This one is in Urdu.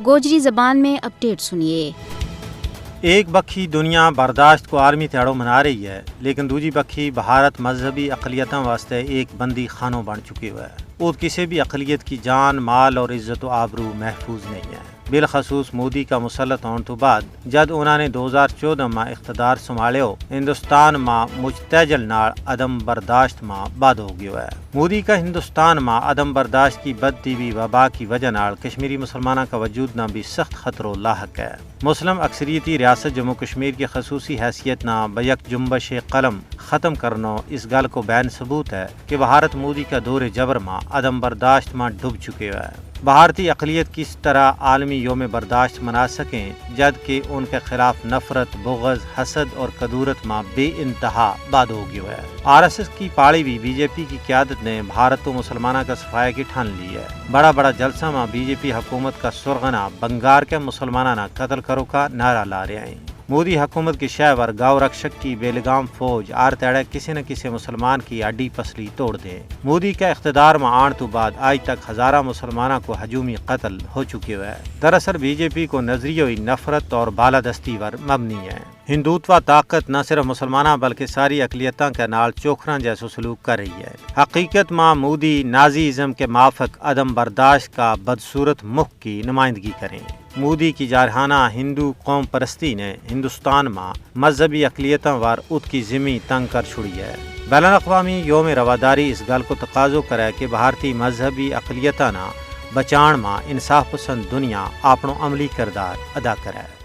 گوجری زبان میں اپڈیٹ سنیے۔ ایک بکھی دنیا برداشت کو عالمی تہاڑوں منا رہی ہے، لیکن دوجی بکھی بھارت مذہبی اقلیتوں واسطے ایک بندی خانوں بن چکی ہے۔ وہ کسی بھی اقلیت کی جان، مال اور عزت و آبرو محفوظ نہیں ہے۔ بالخصوص مودی کا مسلط ہونے تو بعد جد انہوں نے 2014 میں اقتدار سنبھالیو، ہندوستان میں مجتجل نال عدم برداشت میں بد ہو گیا ہے۔ مودی کا ہندوستان میں عدم برداشت کی بدتی ہوئی وبا کی وجہ نال کشمیری مسلمانوں کا وجود نہ بھی سخت خطرہ لاحق ہے۔ مسلم اکثریتی ریاست جموں کشمیر کی خصوصی حیثیت نہ بیک جنبش قلم ختم کرنا اس گل کو بین ثبوت ہے کہ بھارت مودی کا دور جبر میں عدم برداشت میں ڈوب چکے ہے۔ بھارتی اقلیت کس طرح عالمی یوم برداشت منا سکیں جبکہ ان کے خلاف نفرت، بغض، حسد اور کدورت میں بے انتہا باد ہو گیا ہے۔ RSS کی پاڑی بھی بی جے پی کی قیادت نے بھارت و مسلمانوں کا صفائی کی ٹھان لی ہے۔ بڑا بڑا جلسہ میں بی جے پی حکومت کا سرغنا بنگار کے مسلمانوں نہ قتل کرو کا نعرہ لا رہے ہیں۔ مودی حکومت کے شہور گاؤ رکشک کی بے لگام فوج آر تیڑے کسی نہ کسی مسلمان کی اڈی پسلی توڑ دے۔ مودی کا اقتدار میں آن تو بعد آج تک ہزارہ مسلمانوں کو ہجومی قتل ہو چکے ہوئے۔ دراصل بی جے پی کو نظریوی نفرت اور بالادستی پر مبنی ہے۔ ہندوتوا طاقت نہ صرف مسلمانوں بلکہ ساری اقلیتوں کے نال چوکھراں جیسا سلوک کر رہی ہے۔ حقیقت میں مودی نازیزم کے موافق عدم برداشت کا بدصورت مخ کی نمائندگی کریں۔ مودی کی جارحانہ ہندو قوم پرستی نے ہندوستان میں مذہبی اقلیتوں پر ات کی زمین تنگ کر چھڑی ہے۔ بین الاقوامی یوم رواداری اس گل کو تقاضو کرے کہ بھارتی مذہبی اقلیتوں بچان میں انصاف پسند دنیا اپنا عملی کردار ادا کرے۔